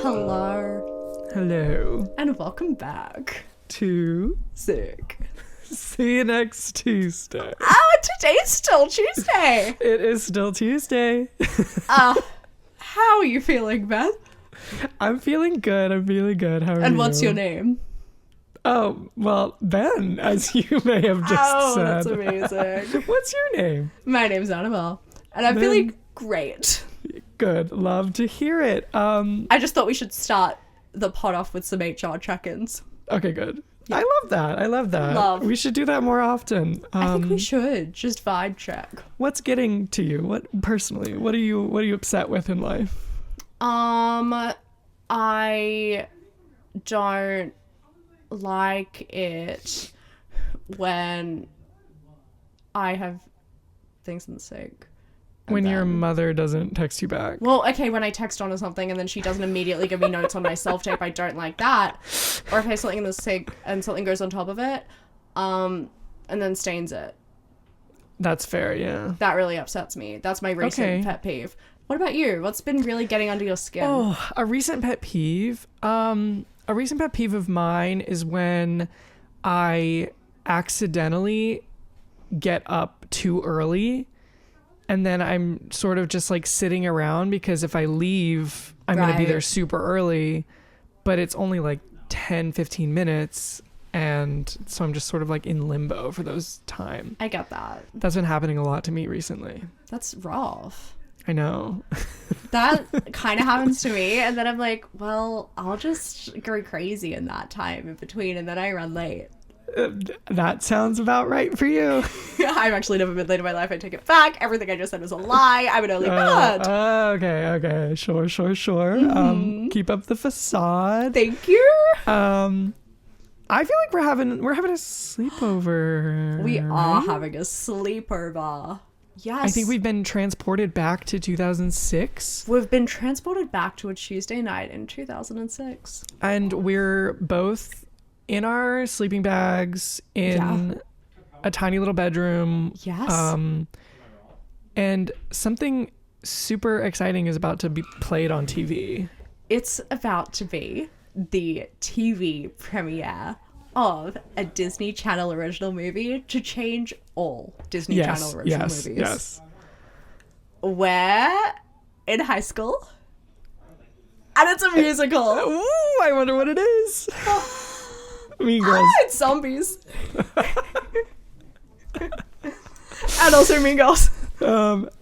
Hello. Hello. And welcome back To Sick. See you next Tuesday. Oh, today's still Tuesday. It is still Tuesday. How are you feeling, Beth? I'm feeling good. How are you? And what's your name? Oh, well, Ben, as you may have just said. That's amazing. What's your name? My name's Annabel. And I'm feeling great. Good. Love to hear it. I just thought we should start the pod off with some HR check-ins. Okay, good. Yeah. I love that. We should do that more often. I think we should. Just vibe check. What's getting to you? What are you upset with in life? I don't like it when I have things in the sink. When your mother doesn't text you back. Well, okay, when I text on or something and then she doesn't immediately give me notes on my self-tape, I don't like that. Or if I have something in the sink and something goes on top of it, and then stains it. That's fair, yeah. That really upsets me. That's my recent pet peeve. What about you? What's been really getting under your skin? Oh, a recent pet peeve. A recent pet peeve of mine is when I accidentally get up too early. And then I'm sort of just like sitting around because if I leave, I'm going to be there super early, but it's only like 10, 15 minutes. And so I'm just sort of like in limbo for those time. I get that. That's been happening a lot to me recently. That's rough. I know. That kind of happens to me. And then I'm like, well, I'll just go crazy in that time in between. And then I run late. That sounds about right for you. I've actually never been late in my life. I take it back. Everything I just said was a lie. I'm an early bird. Okay. Sure. Mm-hmm. Keep up the facade. Thank you. I feel like we're having a sleepover. We are having a sleepover. Yes. I think we've been transported back to 2006. We've been transported back to a Tuesday night in 2006. And we're both in our sleeping bags in a tiny little bedroom. Yes. And something super exciting is about to be played on TV. It's about to be the TV premiere of a Disney Channel original movie to change all Disney Channel original movies. Yes. We're in high school. And it's a musical. Ooh, I wonder what it is. Mean Girls. It's zombies. And also Mean Girls.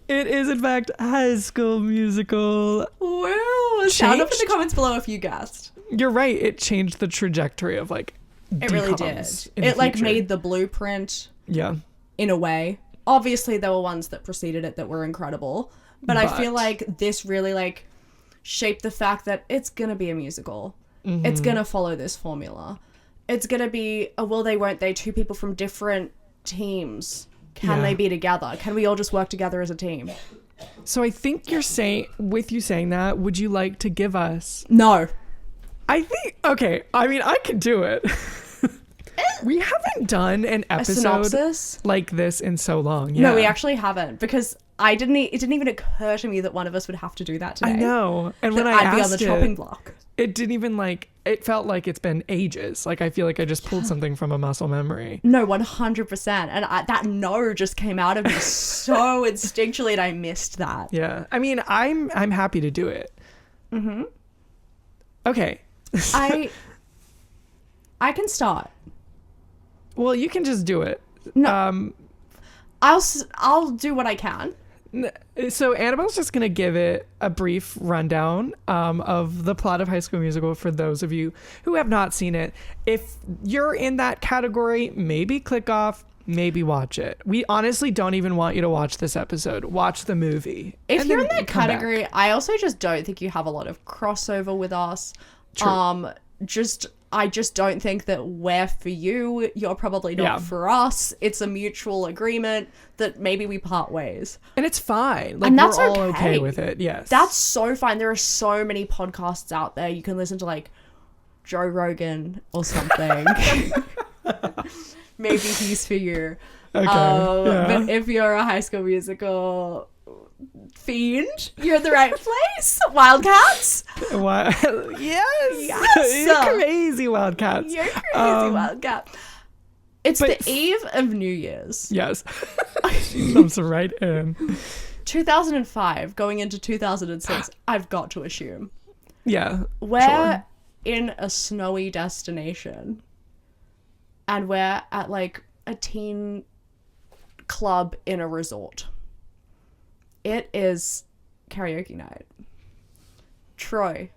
It is in fact High School Musical. Wow. Sound up in the comments below if you guessed. You're right. It changed the trajectory of like it really did. It like made the blueprint. Yeah. In a way. Obviously there were ones that preceded it that were incredible. But I feel like this really like shaped the fact that it's gonna be a musical. Mm-hmm. It's gonna follow this formula. It's gonna be a will they won't they, two people from different teams. Can they be together? Can we all just work together as a team? So I think you're saying, with you saying that, would you like to give us... No. I think, okay, I mean, I could do it. We haven't done an episode like this in so long. Yeah. No, we actually haven't, because it didn't even occur to me that one of us would have to do that today. I know. And when I'd be on the chopping block. It didn't even it felt like it's been ages. Like I feel like I just pulled something from a muscle memory. No, 100%. And that no just came out of me so instinctually and I missed that. Yeah. I mean, I'm happy to do it. Mm-hmm. Okay. I can start. Well, you can just do it. No. I'll do what I can. So Annabelle's just going to give it a brief rundown of the plot of High School Musical for those of you who have not seen it. If you're in that category, maybe click off, maybe watch it. We honestly don't even want you to watch this episode. Watch the movie. If you're in that category, I also just don't think you have a lot of crossover with us. True. I just don't think that we're for you. You're probably not for us. It's a mutual agreement that maybe we part ways. And it's fine. Like, and that's we're all okay with it. Yes. That's so fine. There are so many podcasts out there. You can listen to like Joe Rogan or something. Maybe he's for you. Okay. But if you're a High School Musical Fiend, you're in the right place. Wildcats. Yes. You're crazy, Wildcats. You're crazy, Wildcat. It's the eve of New Year's. Yes. Jumps right in. 2005, going into 2006, I've got to assume. Yeah. We're in a snowy destination. And we're at like a teen club in a resort. It is karaoke night. Troy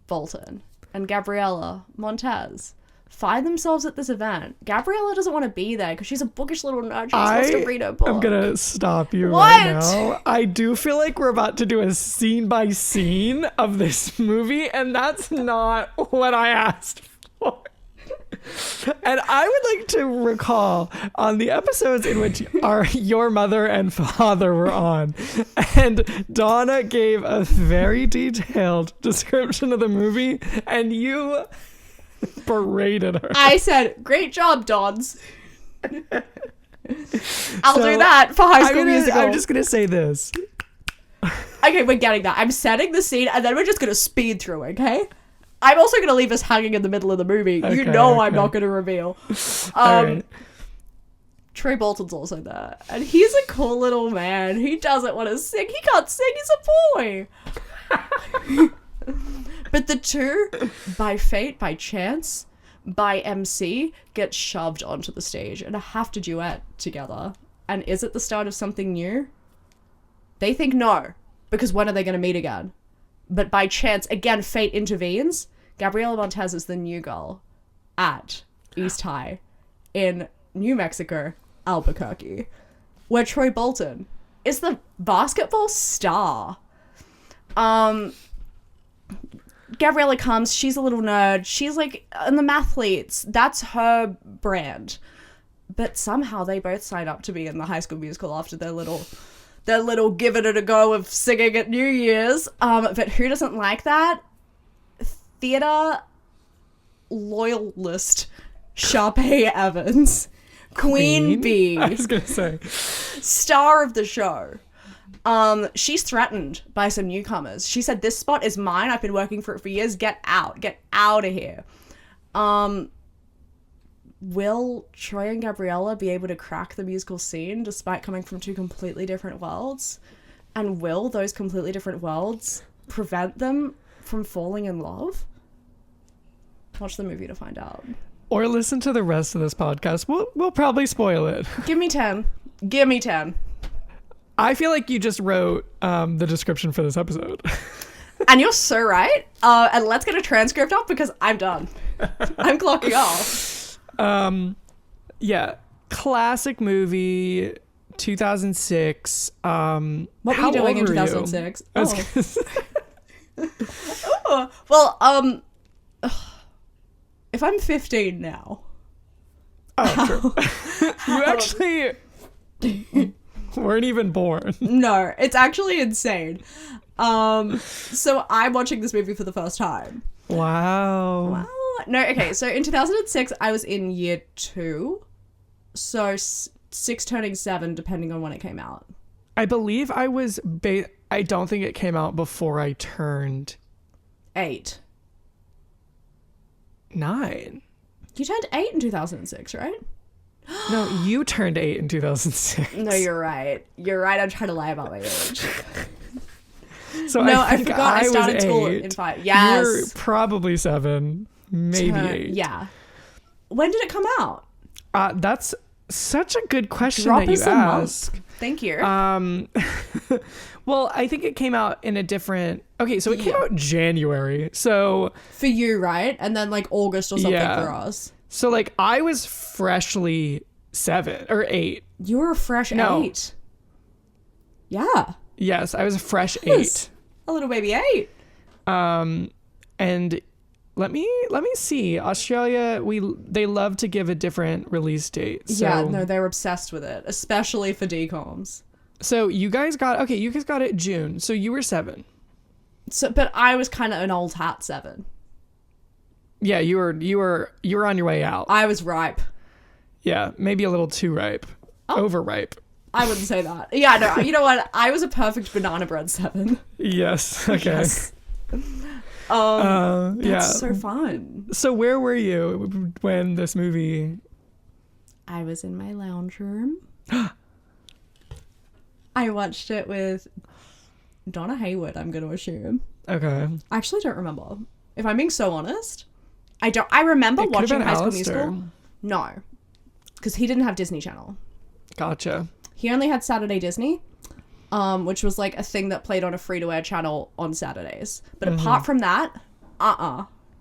Bolton and Gabriella Montez find themselves at this event. Gabriella doesn't want to be there because she's a bookish little nerd. She just wants to read her book. I'm gonna stop you right now. I do feel like we're about to do a scene by scene of this movie, and that's not what I asked for. And I would like to recall on the episodes in which your mother and father were on, and Donna gave a very detailed description of the movie, and you berated her. I said, "Great job, Dons." I'll do that for High School Musical. I'm just gonna say this. Okay, we're getting that. I'm setting the scene, and then we're just gonna speed through. Okay. I'm also going to leave us hanging in the middle of the movie. I'm not going to reveal. Right. Troy Bolton's also there. And he's a cool little man. He doesn't want to sing. He can't sing. He's a boy. But the two, by fate, by chance, by MC, get shoved onto the stage and have to duet together. And is it the start of something new? They think no. Because when are they going to meet again? But by chance, again, fate intervenes. Gabriella Montez is the new girl at East High in New Mexico, Albuquerque, where Troy Bolton is the basketball star. Gabriella comes, she's a little nerd. She's like in the mathletes. That's her brand. But somehow they both sign up to be in the High School Musical after their little giving it a go of singing at New Year's. But who doesn't like that? Theatre loyalist Sharpay Evans. Queen Bee. I was going to say. Star of the show. She's threatened by some newcomers. She said, "This spot is mine. I've been working for it for years. Get out. Get out of here." Will Troy and Gabriella be able to crack the musical scene despite coming from two completely different worlds? And will those completely different worlds prevent them from falling in love? Watch the movie to find out. Or listen to the rest of this podcast. We'll probably spoil it. Give me 10. Give me 10. I feel like you just wrote the description for this episode. And you're so right. And let's get a transcript up because I'm done. I'm clocking off. Yeah, classic movie, 2006. What were you doing in 2006? Well, if I'm 15 now. Oh, true. You actually weren't even born. No, it's actually insane. So I'm watching this movie for the first time. Wow. No, okay, so in 2006, I was in year 2. So 6 turning 7, depending on when it came out. I believe I was... I don't think it came out before I turned... 8. 9. You turned 8 in 2006, right? No, you turned 8 in 2006. No, you're right. You're right, I'm trying to lie about my age. So no, I forgot I started school in 5. Yes. You're probably 7. Maybe 8. Yeah. When did it come out? That's such a good question Drop that you us a ask. month. Thank you. Well, I think it came out in a different... Okay, so it came out January. So for you, right? And then like August or something for us. So like I was freshly 7 or 8. You were a fresh 8. Yeah. Yes, I was a fresh Yes. 8. A little baby 8. And let me see. Australia, they love to give a different release date. So, yeah, no, they're obsessed with it, especially for DComs. So you guys got it June. So you were 7. So, but I was kind of an old hat 7. Yeah, you were on your way out. I was ripe. Yeah, maybe a little too ripe. Overripe. I wouldn't say that. Yeah, no, you know what? I was a perfect banana bread 7. Yes. Okay. Yes. That's so fun. So where were you when this movie? I was in my lounge room. I watched it with Donna Hayward, I'm going to assume. Okay. I actually don't remember. If I'm being so honest, I don't. I remember watching High School Musical. No, because he didn't have Disney Channel. Gotcha. He only had Saturday Disney, which was like a thing that played on a free-to-air channel on Saturdays. But apart from that,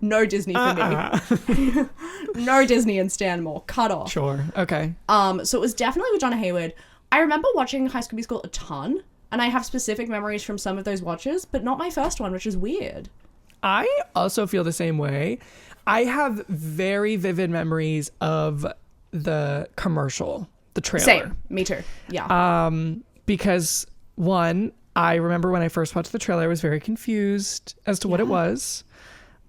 no Disney for me. No Disney and Stanmore. Cut off. Sure. Okay. So it was definitely with Donna Hayward. I remember watching High School Musical a ton, and I have specific memories from some of those watches, but not my first one, which is weird. I also feel the same way. I have very vivid memories of the commercial, the trailer. Same. Me too. Yeah. Because one, I remember when I first watched the trailer, I was very confused as to what it was.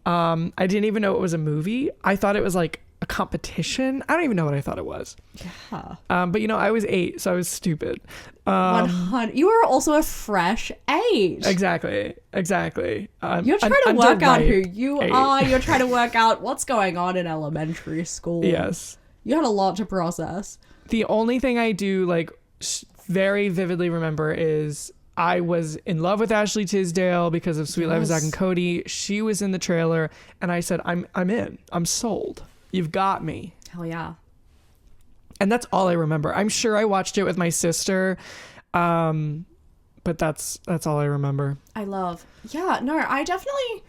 I didn't even know it was a movie. I thought it was like a competition. I don't even know what I thought it was. Yeah. But I was 8, so I was stupid. 100. You are also a fresh 8. Exactly. You're trying to work out who you are. You're trying to work out what's going on in elementary school. Yes. You had a lot to process. The only thing I do very vividly remember is I was in love with Ashley Tisdale because of Sweet Life of Zack and Cody. She was in the trailer, and I said, I'm in. I'm sold. You've got me. Hell yeah. And that's all I remember. I'm sure I watched it with my sister, but that's all I remember. I definitely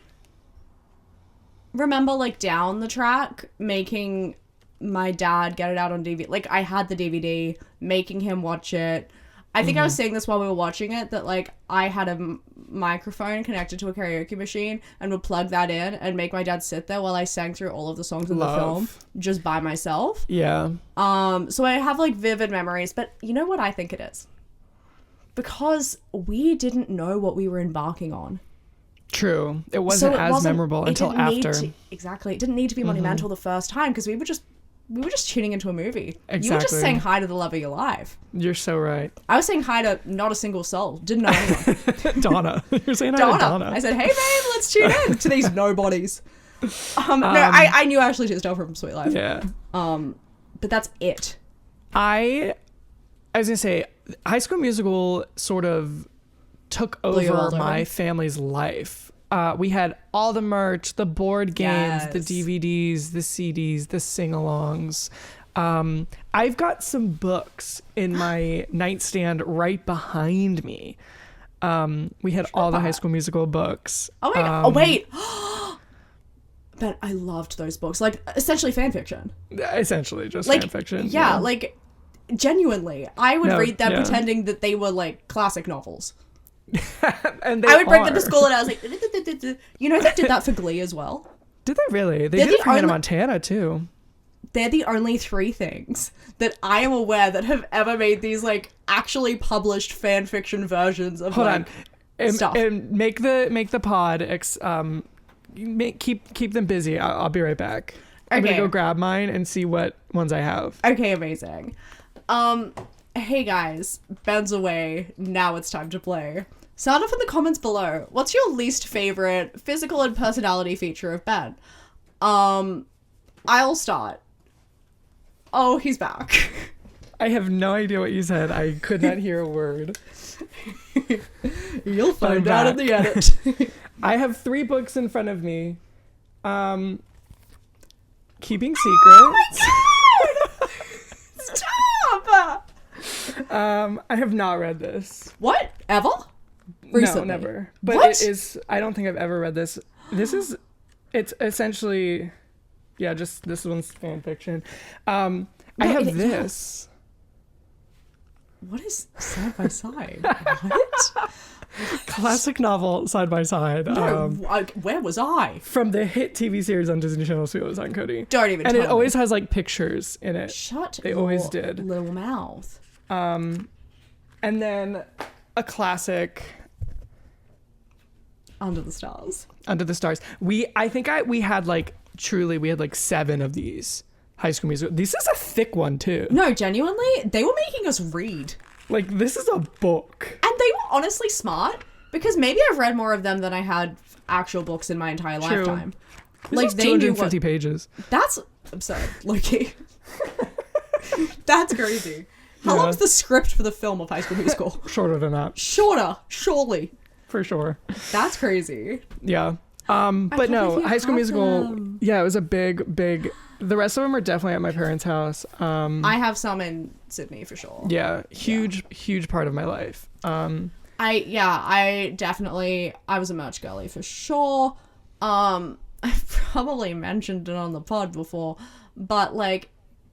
remember down the track making my dad get it out on DVD. I had the DVD, making him watch it. I think I was saying this while we were watching it, that I had a microphone connected to a karaoke machine and would plug that in and make my dad sit there while I sang through all of the songs in the film just by myself. Yeah. So I have vivid memories, but you know what I think it is? Because we didn't know what we were embarking on. True. It wasn't as memorable until after. Exactly. It didn't need to be monumental the first time because we were just tuning into a movie. Exactly. You were just saying hi to the love of your life. You're so right. I was saying hi to not a single soul. Didn't know anyone. Donna. You're saying hi to Donna. I said, hey babe, let's tune in to these nobodies. No, I knew Ashley Tisdale from Sweet Life. Yeah. But that's it. I was gonna say, High School Musical sort of took over my family's life. We had all the merch, the board games, the DVDs, the CDs, the sing-alongs. I've got some books in my nightstand right behind me. We had all the High School Musical books. Oh my God. Oh, wait. But I loved those books. Essentially fan fiction. Essentially just fan fiction. Yeah, genuinely. I would read them pretending that they were, classic novels. And I would bring them to school and I was like, you know, they did that for Glee as well. Did they really? They did it for Hannah Montana too. They're the only 3 things that I am aware that have ever made these actually published fan fiction versions of stuff. And make the pod keep them busy. I'll be right back. Okay. I'm gonna go grab mine and see what ones I have. Okay, amazing. Hey guys, Ben's away. Now it's time to play. Sound off in the comments below. What's your least favorite physical and personality feature of Ben? I'll start. Oh, he's back. I have no idea what you said. I could not hear a word. You'll find out in the edit. I have 3 books in front of me. Keeping Secrets. Oh my God! Stop! I have not read this. What? Ever? Recently? No, never. But what? It is. I don't think I've ever read this. It's essentially, just this one's fan fiction. I have this. What is Side by Side? What? Classic novel, Side by Side. No, where was I? From the hit TV series on Disney Channel, Sweet Life of Zack and Cody. Don't even. And tell it me. always has pictures in it. Shut. They always did. Little mouth. And then a classic. Under the Stars. Under the Stars. We had 7 of these High School Musical. This is a thick one too. No, genuinely, they were making us read. Like, this is a book. And they were honestly smart, because maybe I've read more of them than I had actual books in my entire lifetime. This like, they 250 knew pages. That's absurd, Loki. That's crazy. How long's the script for the film of High School Musical? Shorter than that. Shorter, surely. For sure. That's crazy. Yeah. But no, High School Musical, yeah, it was a big, the rest of them are definitely at my parents' house. I have some in Sydney for sure. Yeah, huge part of my life. I was a merch girly for sure. I've probably mentioned it on the pod before, but like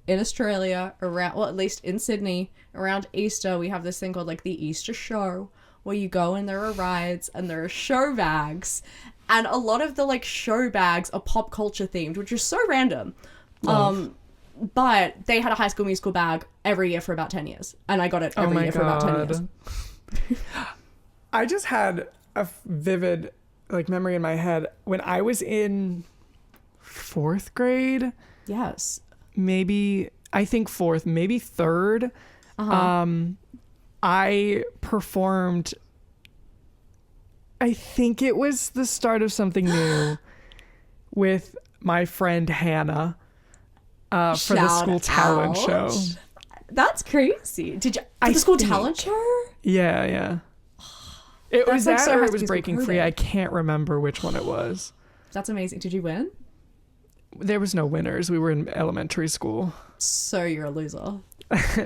in Australia, at least in Sydney, around Easter, we have this thing called like the Easter show, where you go and there are rides and there are show bags, and a lot of the like show bags are pop culture themed, which is so random. But they had a High School Musical bag every year for about 10 years, and I got it every year for about 10 years. I just had a vivid like memory in my head when I was in 4th grade. Yes. Maybe, I think 4th, maybe 3rd. I performed, I think it was the start of something new with my friend Hannah for the school talent show. That's crazy. Did you, for the school talent show? Yeah. It was like that, or it was Breaking Free. I can't remember which one it was. That's amazing. Did you win? There was no winners. We were in elementary school. So you're a loser.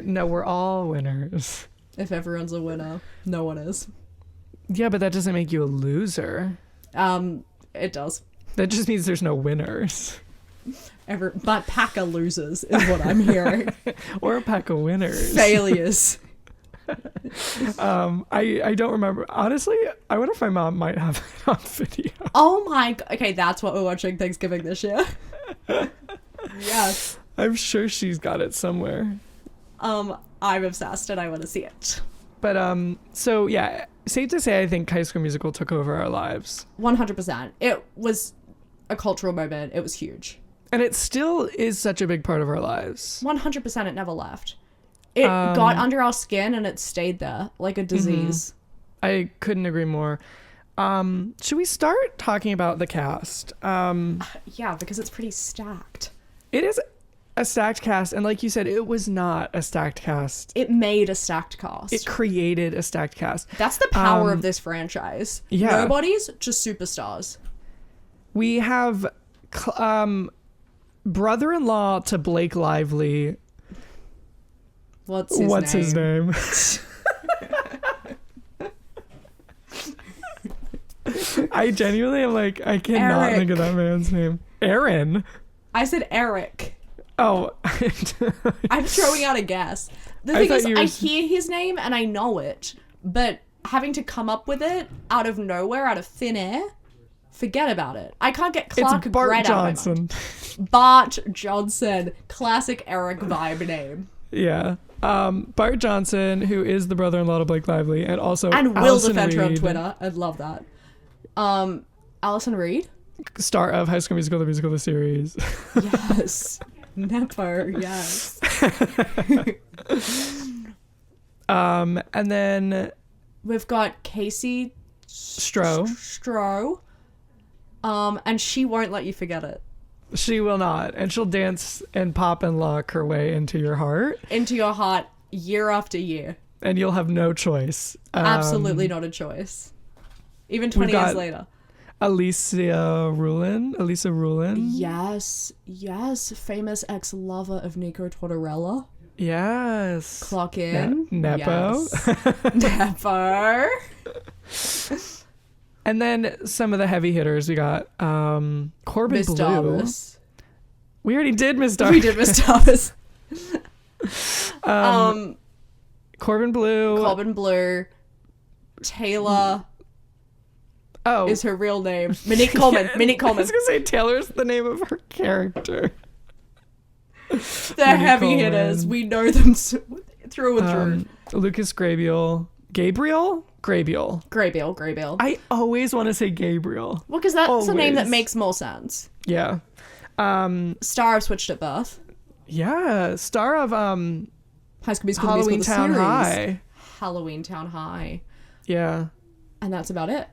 No, we're all winners. If everyone's a winner, no one is. Yeah, but that doesn't make you a loser. It does. That just means there's no winners. But pack of losers is what I'm hearing. Or a pack of winners. Failures. I don't remember. Honestly, I wonder if my mom might have it on video. Oh my god. Okay, that's what we're watching Thanksgiving this year. Yes. I'm sure she's got it somewhere. I'm obsessed and I want to see it. But so yeah, safe to say I think High School Musical took over our lives. 100%. It was a cultural moment. It was huge. And it still is such a big part of our lives. 100%. It never left. It got under our skin and it stayed there like a disease. I couldn't agree more. Should we start talking about the cast? Yeah, because it's pretty stacked. It is a stacked cast, and like you said, it was not a stacked cast. It made a stacked cast. It created a stacked cast. That's the power of this franchise. Yeah. Nobodies, just superstars. We have brother-in-law to Blake Lively. What's his name? I genuinely am like, I cannot Eric. think of that man's name. Aaron. I said Eric. Oh. I'm throwing out a guess. The thing is, I hear his name and I know it, but having to come up with it out of nowhere, out of thin air, forget about it. I can't get Clark It's Bart Gregg Johnson. out of my mind. Bart Johnson. Classic Eric vibe name. Yeah. Bart Johnson, who is the brother-in-law to Blake Lively, and also and will Allison defend her on Reed, Twitter. I'd love that. Allison Reed? star of High School Musical, the musical, the series. Yes. Never, yes. And then we've got Casey Stroh. And she won't let you forget it. She will not. And she'll dance and pop and lock her way into your heart. Into your heart year after year. And you'll have no choice. Absolutely not a choice. Even 20 years later. Elisa Rulin. Yes. Famous ex-lover of Nico Tortorella. Yes. Clock in. Nepo. Yes. Nepo. And then some of the heavy hitters. We got Corbin Miss Blue. Darvis. We already did Miss Darvis. We did Miss Darvis. Corbin Blue. Taylor. Oh. Is her real name. Monique Coleman. Monique Coleman. I was going to say Taylor's the name of her character. They're heavy hitters. We know them through and through. Lucas Grabeel. Gabriel? Graybiel. I always want to say Gabriel. Well, because that's a name that makes more sense. Yeah. Star of Switched at Birth. Yeah. Star of High School Musical, Halloween the Town series. High. Halloween Town High. Yeah. And that's about it.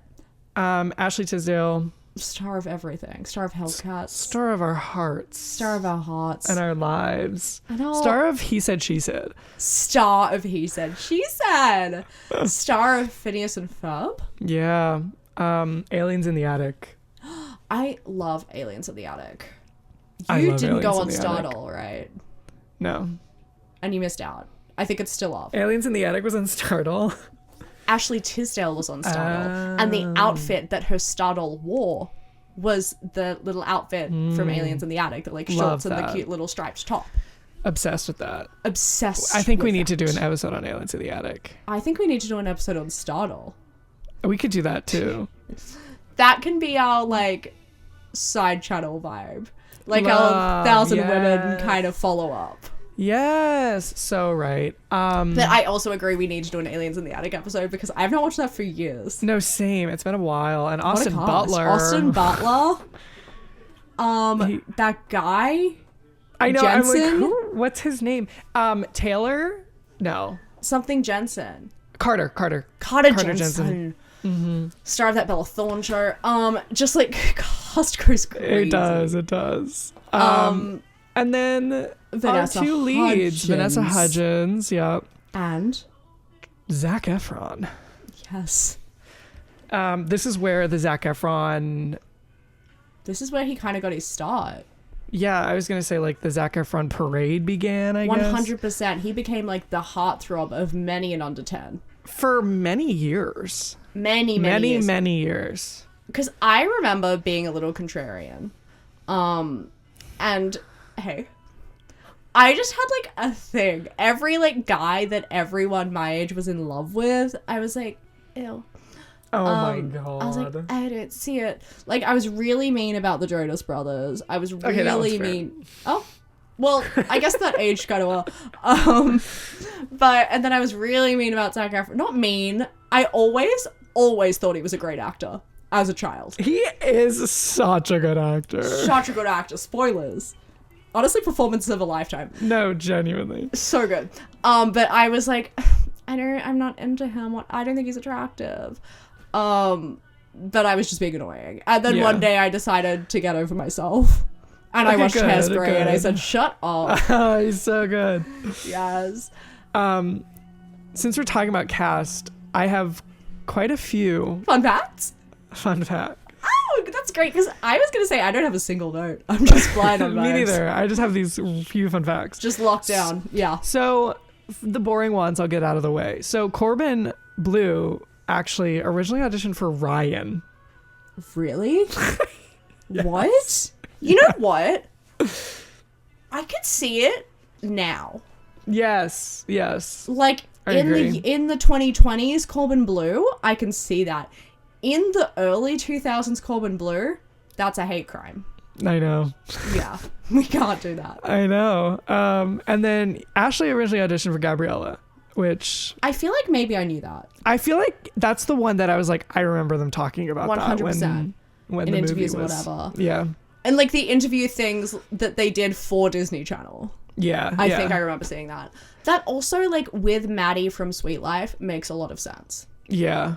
Ashley Tisdale. Star of everything. Star of Hellcats. Star of our hearts. Star of our hearts. And our lives. I know. Star of He Said, She Said. Star of He Said, She Said. Star of Phineas and Ferb. Yeah. Aliens in the Attic. I love Aliens in the Attic. I You love didn't go Aliens on in the Attic. Stardoll, right? No. And you missed out. I think it's still up. Aliens in the Attic was on Stardoll. Ashley Tisdale was on Stardoll. And the outfit that her Stardoll wore was the little outfit from Aliens in the Attic. The like shorts and the cute little striped top. Obsessed with that. Obsessed I think with we need that. to do an episode on Aliens in the Attic. I think we need to do an episode on Stardoll. We could do that too. That can be our like side channel vibe. Like our 1,000 women kind of follow up. Yes, so right. But I also agree we need to do an Aliens in the Attic episode because I've not watched that for years. No, same. It's been a while. And What a Austin cast. Butler. Austin Butler. That guy. I know. Jensen? I'm like, who? What's his name? Taylor? No. Something Jensen. Carter Jensen. Mm-hmm. Star of that Bella Thorne show. Just like cast goes crazy. It does. And then Vanessa our two leads, Hudgens. Vanessa Hudgens, yep. And Zac Efron. yes. This is where the Zac Efron. This is where he kind of got his start. Yeah, I was going to say like the Zac Efron parade began, I guess. 100%. He became like the heartthrob of many an under 10. For many years. Many years. Because I remember being a little contrarian. And hey, I just had like a thing. Every like guy that everyone my age was in love with, I was like, ew. Oh my god. I was like, I don't see it. Like, I was really mean about the Jonas Brothers. I was really mean. Oh, well, I guess that aged kind of well. And then I was really mean about Zac Efron. Not mean. I always thought he was a great actor as a child. He is such a good actor. Such a good actor. Spoilers. Honestly, performance of a lifetime. No, genuinely. So good. But I was like, I'm not into him. I don't think he's attractive. But I was just being annoying. And then one day I decided to get over myself. And I watched Hairspray and I said, shut up. Oh, he's so good. Yes. Since we're talking about cast, I have quite a few Fun facts? fun facts. Oh, that's great. Because I was going to say, I don't have a single note. I'm just blind on vibes. Me neither. I just have these few fun facts. Just locked down. Yeah. So the boring ones I'll get out of the way. So Corbin Bleu actually originally auditioned for Ryan. Really? Yes. What? You know what? I could see it now. Yes. Like I in agree. the 2020s, Corbin Bleu, I can see that. In the early 2000s, Corbin Bleu, that's a hate crime. I know. Yeah, we can't do that. I know. And then Ashley originally auditioned for Gabriella, which I feel like maybe I knew that. I feel like that's the one that I was like, I remember them talking about 100%. that when In the interviews movie or was. whatever. Yeah. And like the interview things that they did for Disney Channel. Yeah. I think I remember seeing that. That also, like, with Maddie from Sweet Life makes a lot of sense. Yeah.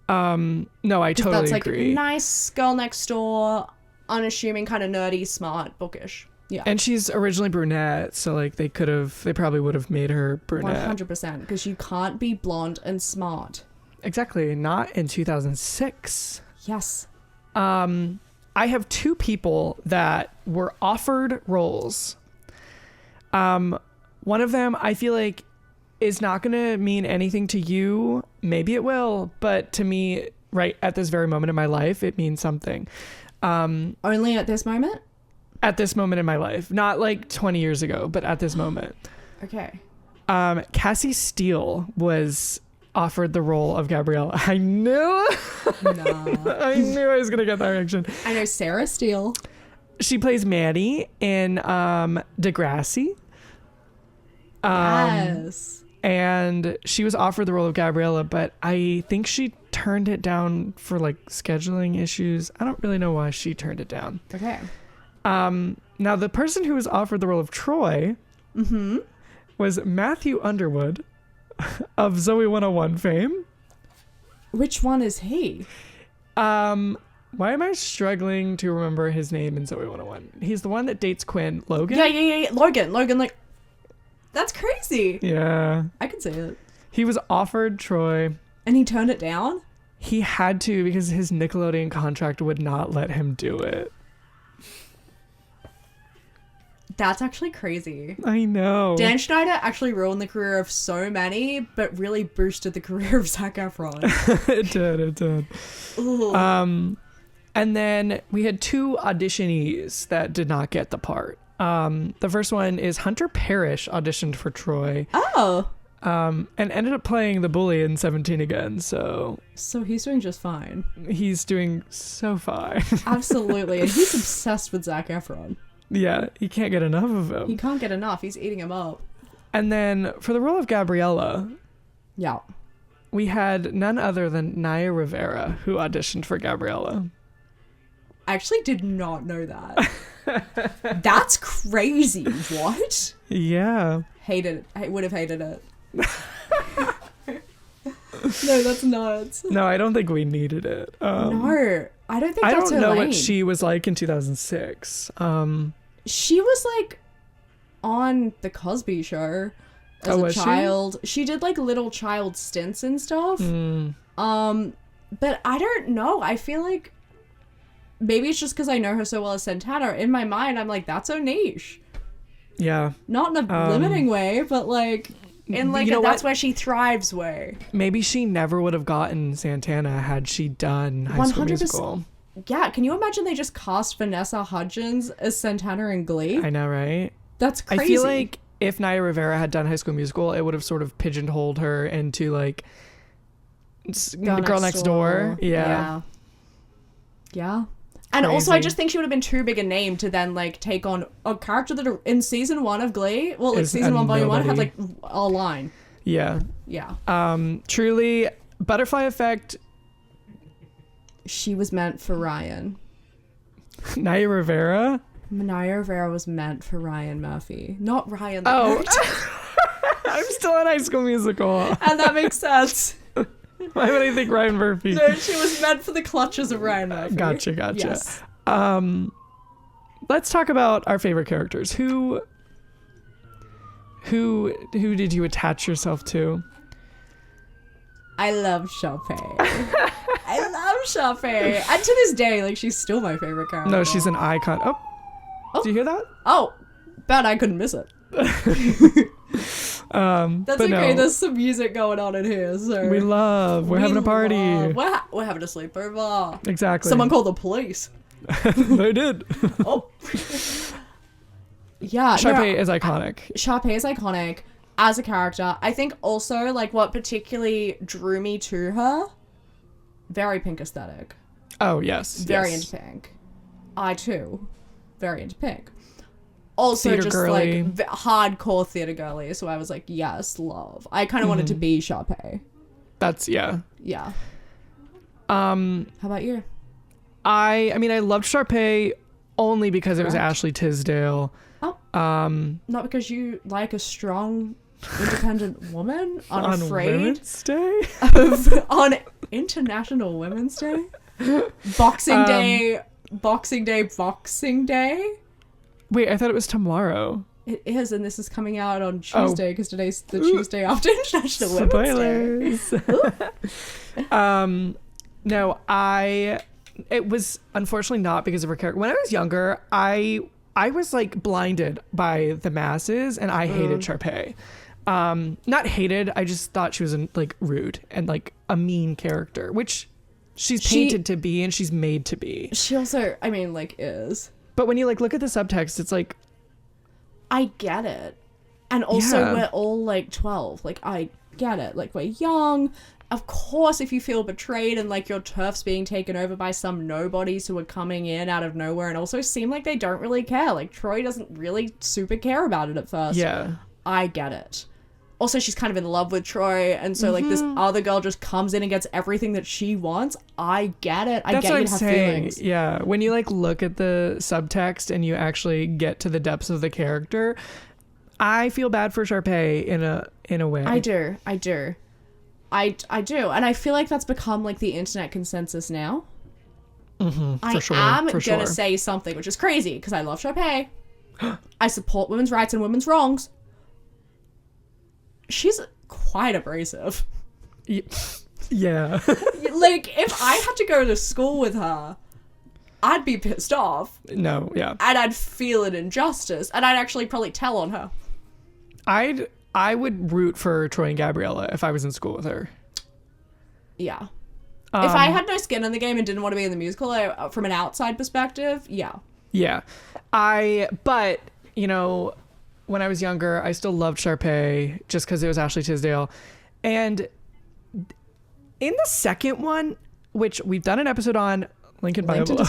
No, I totally that's, like, agree. Nice girl next door, unassuming, kind of nerdy, smart, bookish. Yeah. And she's originally brunette, so like they probably would have made her brunette. 100%, because you can't be blonde and smart. Exactly. Not in 2006. Yes. I have two people that were offered roles. One of them I feel like is not going to mean anything to you. Maybe it will, but to me, right at this very moment in my life, it means something. Only at this moment? At this moment in my life. Not like 20 years ago, but at this moment. Okay. Cassie Steele was offered the role of Gabrielle. I knew I knew I was going to get that reaction. I know Sarah Steele. She plays Maddie in Degrassi. Yes. And she was offered the role of Gabriella, but I think she turned it down for like scheduling issues. I don't really know why she turned it down. Okay. Now the person who was offered the role of Troy was Matthew Underwood. of Zoe 101 fame. Which one is he? Why am I struggling to remember his name in Zoe 101? He's the one that dates Quinn. Logan? Yeah. Logan, like, that's crazy. Yeah. I can see it. He was offered Troy. And he turned it down? He had to because his Nickelodeon contract would not let him do it. That's actually crazy. I know. Dan Schneider actually ruined the career of so many, but really boosted the career of Zac Efron. It did. Ooh. And then we had 2 auditionees that did not get the part. The first one is Hunter Parrish auditioned for Troy. Oh. And ended up playing the bully in 17 again, so he's doing just fine. He's doing so fine. Absolutely. And he's obsessed with Zac Efron. Yeah, he can't get enough of him. He can't get enough. He's eating him up. And then for the role of Gabriella, yeah, we had none other than Naya Rivera who auditioned for Gabriella. I actually did not know that. That's crazy. What? Yeah. Hated it. I would have hated it. No, that's nuts. No, I don't think we needed it. No, I don't think that's her know lane. what she was like in 2006. She was like on the Cosby Show as a child. She did like little child stints and stuff. But I don't know. I feel like maybe it's just because I know her so well as Santana. In my mind, I'm like, that's so niche. Yeah. Not in a limiting way, but like in like that's where she thrives way. Maybe she never would have gotten Santana had she done High School Musical. Yeah, can you imagine they just cast Vanessa Hudgens as Santana in Glee? I know, right? That's crazy. I feel like if Naya Rivera had done High School Musical, it would have sort of pigeonholed her into like Girl Next Door. Yeah. And Crazy. also, I just think she would have been too big a name to then like take on a character that in season 1 of Glee, well, like season 1, volume 1, had like a line. Yeah. Yeah. Truly, Butterfly Effect. She was meant for Ryan. Naya Rivera? Naya Rivera was meant for Ryan Murphy, not Ryan. Oh. I'm still in High School Musical. And that makes sense. Why would I think Ryan Murphy? No, she was meant for the clutches of Ryan Murphy. Gotcha. Yes. Let's talk about our favorite characters. Who did you attach yourself to? I love Sharpay. I love Sharpay. And to this day, like, she's still my favorite character. No, she's an icon. Oh. Do you hear that? Oh, bet I couldn't miss it. That's okay. No. There's some music going on in here, so we're having a party. We're having a sleepover. Exactly. Someone called the police. They did. Oh. Yeah. Sharpay is iconic. Sharpay is iconic as a character. I think also like what particularly drew me to her, very pink aesthetic. Oh yes. Very into pink. I too, very into pink. Also theater just girly. like hardcore theater girly, so I was like, yes, love. I kind of wanted to be Sharpay. That's yeah. How about you? I mean I loved Sharpay only because it was Ashley Tisdale. Oh. Not because you like a strong, independent woman unafraid on Women's Day? on International Women's Day, Boxing Day. Wait, I thought it was tomorrow. It is, and this is coming out on Tuesday because today's the Tuesday after International Women's Day. No, it was unfortunately not because of her character. When I was younger, I was like blinded by the masses and I hated Sharpay. Not hated, I just thought she was like rude and like a mean character, which she's painted to be and she's made to be. She also, I mean, like is. But when you like look at the subtext, it's like I get it. And also we're all like 12. Like I get it. Like we're young. Of course, if you feel betrayed and like your turf's being taken over by some nobodies who are coming in out of nowhere and also seem like they don't really care. Like Troy doesn't really super care about it at first. Yeah. I get it. Also, she's kind of in love with Troy, and so like this other girl just comes in and gets everything that she wants. I get it. I get you have feelings. Yeah, when you like look at the subtext and you actually get to the depths of the character, I feel bad for Sharpay in a way. I do. I do. And I feel like that's become like the internet consensus now. I am gonna say something which is crazy because I love Sharpay. I support women's rights and women's wrongs. She's quite abrasive. Yeah. Like, if I had to go to school with her, I'd be pissed off. No, yeah. And I'd feel an injustice. And I'd actually probably tell on her. I would root for Troy and Gabriella if I was in school with her. Yeah. If I had no skin in the game and didn't want to be in the musical, from an outside perspective, yeah. Yeah. But, you know, when I was younger, I still loved Sharpay just because it was Ashley Tisdale. And in the second one, which we've done an episode on, link in bio below.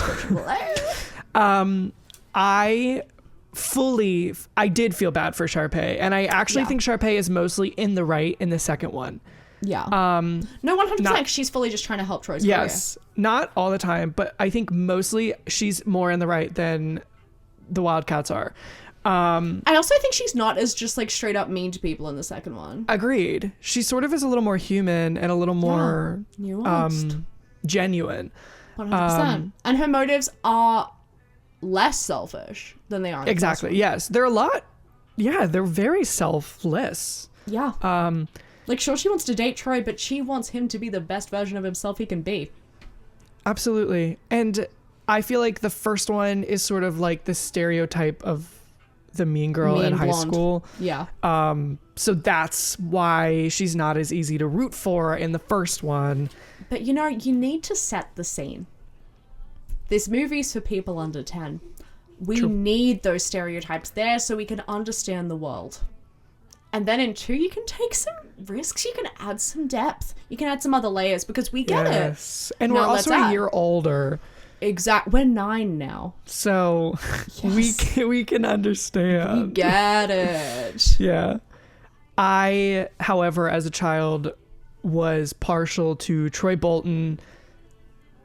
I did feel bad for Sharpay, and I actually think Sharpay is mostly in the right in the second one. Yeah. No, 100%. She's fully just trying to help Troy's career. Yes, not all the time, but I think mostly she's more in the right than the Wildcats are. I also think she's not as just like straight up mean to people in the second one. Agreed. She sort of is a little more human and a little more nuanced, genuine. 100%. And her motives are less selfish than they are in exactly. The yes, they're a lot. Yeah, they're very selfless. Yeah. Like, sure, she wants to date Troy, but she wants him to be the best version of himself he can be. Absolutely. And I feel like the first one is sort of like the stereotype of the mean girl in high school. Yeah. So that's why she's not as easy to root for in the first one. But, you know, you need to set the scene. This movie's for people under 10. We need those stereotypes there so we can understand the world. And then in 2, you can take some risks. You can add some depth. You can add some other layers because we get it. And we're also a year older. Exactly. We're 9 now. So we can understand. We get it. Yeah. I, however, as a child, was partial to Troy Bolton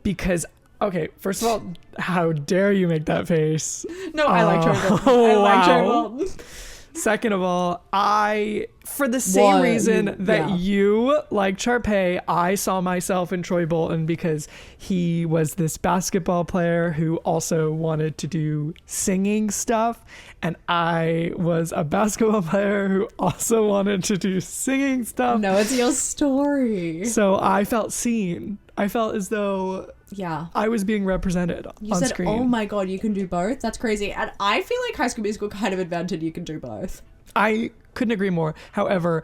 because, okay, first of all, how dare you make that face? No, I like Troy Bolton. I like Troy Bolton. Second of all, for the same reason that you like Sharpay, I saw myself in Troy Bolton because he was this basketball player who also wanted to do singing stuff. And I was a basketball player who also wanted to do singing stuff. No, it's your story. So I felt seen. I felt as though I was being represented on screen. Oh my god, you can do both? That's crazy. And I feel like High School Musical kind of invented you can do both. I couldn't agree more. However,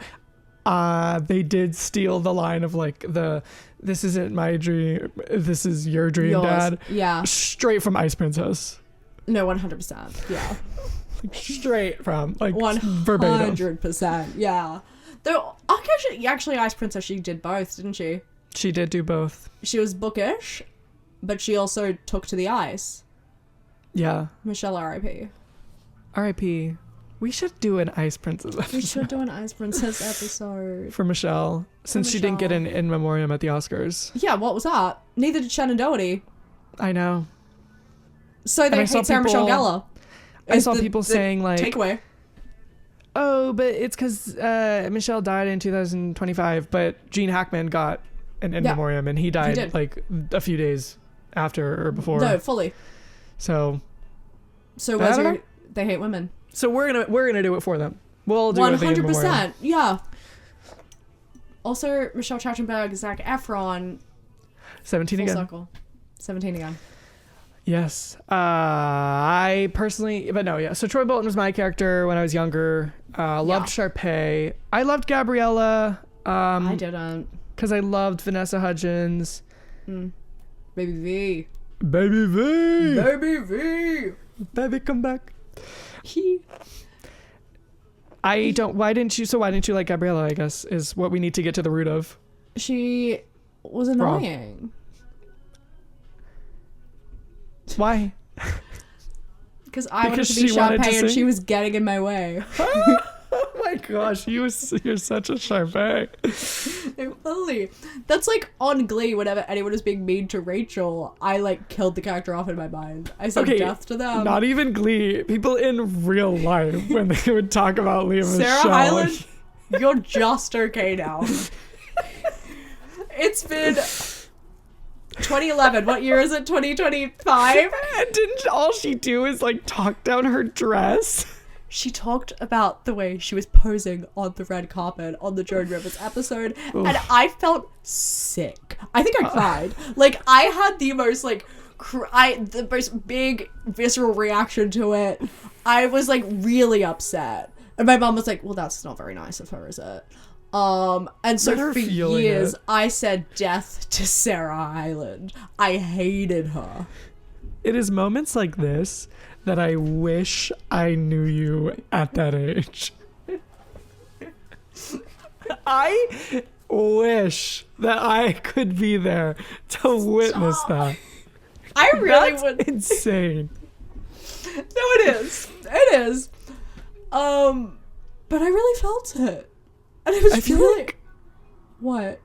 they did steal the line of like this isn't my dream, this is your dream, yours. Dad. Yeah. Straight from Ice Princess. No, 100%. Yeah. Straight from like 100%. Yeah. Though actually Ice Princess, she did both, didn't she? She did do both. She was bookish, but she also took to the ice. Yeah. Michelle R.I.P. R.I.P. We should do an Ice Princess episode. We should do an Ice Princess episode. For Michelle. Since she didn't get an in memoriam at the Oscars. Yeah, what was that? Neither did Shannon Doherty. I know. So they hate Sarah Michelle Gellar. I saw people saying like... Takeaway. Oh, but it's because Michelle died in 2025, but Gene Hackman got an in memoriam, and he died like a few days after or before. No, fully. So they hate women. So we're gonna do it for them. We'll do 100%. Yeah. Also, Michelle Trachtenberg, Zac Efron. 17 full again. Circle. 17 again. Yes. I personally, but no, yeah. So Troy Bolton was my character when I was younger. Loved Sharpay. I loved Gabriella. I didn't. Because I loved Vanessa Hudgens. Baby V. Baby V. Baby V. Baby, come back. Why didn't you like Gabriella, I guess, is what we need to get to the root of. She was annoying. Why? Because I wanted to be Sharpay and she was getting in my way. Why my gosh, you're such a Sharpay. Really. That's like on Glee, whenever anyone was being mean to Rachel, I like killed the character off in my mind. I said death to them. Not even Glee. People in real life, when they would talk about Lea Michele. Sarah Hyland, you're just okay now. It's been 2011. What year is it? 2025? And didn't all she do is like talk down her dress? She talked about the way she was posing on the red carpet on the Joan Rivers episode, and I felt sick. I think I cried. Like, I had the most like the most big visceral reaction to it. I was like really upset, and my mom was like, "Well, that's not very nice of her, is it?" And so for years, I said death to Sarah Hyland. I hated her. It is moments like this that I wish I knew you at that age. I wish that I could be there to witness that. I really would. Insane. No, it is. It is. But I really felt it. And it was like... What?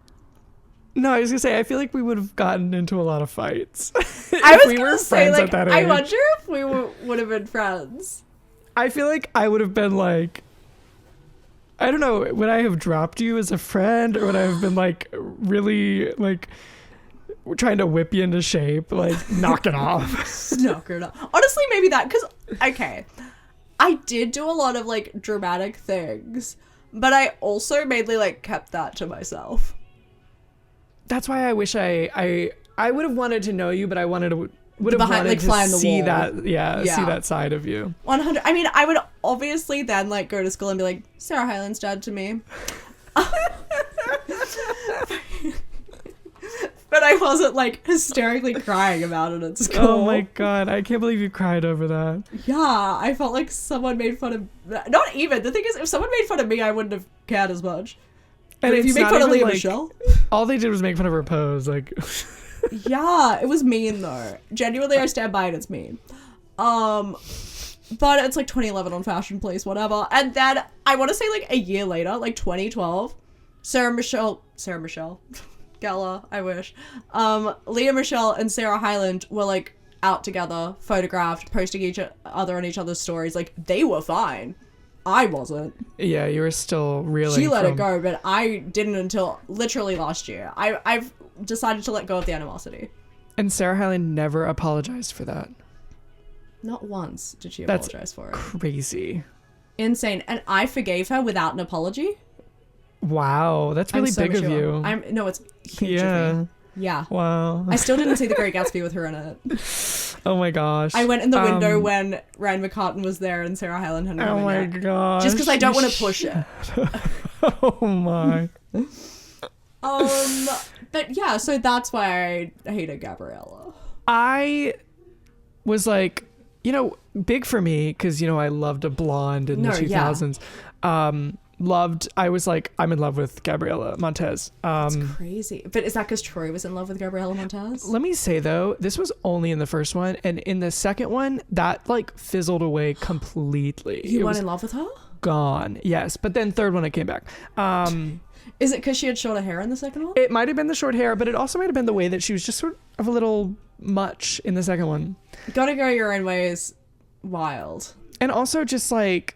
No, I was gonna say, I feel like we would have gotten into a lot of fights. I was gonna say, like, I wonder if we would have been friends. I feel like I would have been like, I don't know, would I have dropped you as a friend, or would I have been like really like trying to whip you into shape, like knock it off? Knock it off. Honestly, maybe that, because okay, I did do a lot of like dramatic things, but I also mainly like kept that to myself. That's why I wish I would have wanted to know you, but I would have wanted like, to see that, see that side of you. 100. I mean, I would obviously then like go to school and be like, Sarah Hyland's dead to me. But I wasn't like hysterically crying about it at school. Oh my god, I can't believe you cried over that. Yeah, I felt like someone made fun of... Not even. The thing is, if someone made fun of me, I wouldn't have cared as much. And if you make fun of Lea Michele... All they did was make fun of her pose, like... Yeah, it was mean, though. Genuinely, I stand by it, it's mean. But it's like 2011 on Fashion Police, whatever. And then, I want to say like a year later, like 2012, Sarah Michele... Gala, I wish. Lea Michele and Sarah Hyland were like out together, photographed, posting each other on each other's stories. Like, they were fine. I wasn't. Yeah, you were still reeling. She let it go, but I didn't until literally last year. I've decided to let go of the animosity. And Sarah Hyland never apologized for that. Not once did she apologize for it. Crazy. Insane. And I forgave her without an apology. Wow, that's really big of you. No, it's huge of me. Yeah. Wow. I still didn't see The Great Gatsby with her in it. Oh my gosh. I went in the window when Ryan McCartan was there and Sarah Hyland hadn't come in yet. Oh my gosh. Just because I don't want to push it. Oh my. But yeah, so that's why I hated Gabriella. I was like, big for me, because, I loved a blonde in the 2000s. Yeah. I was like, I'm in love with Gabriella Montez. That's crazy. But is that because Troy was in love with Gabriella Montez? Let me say, though, this was only in the first one. And in the second one, that like fizzled away completely. You weren't in love with her? Gone. Yes. But then third one, it came back. Is it because she had shorter hair in the second one? It might have been the short hair, but it also might have been the way that she was just sort of a little much in the second one. Gotta Go Your Own Way is wild. And also just like,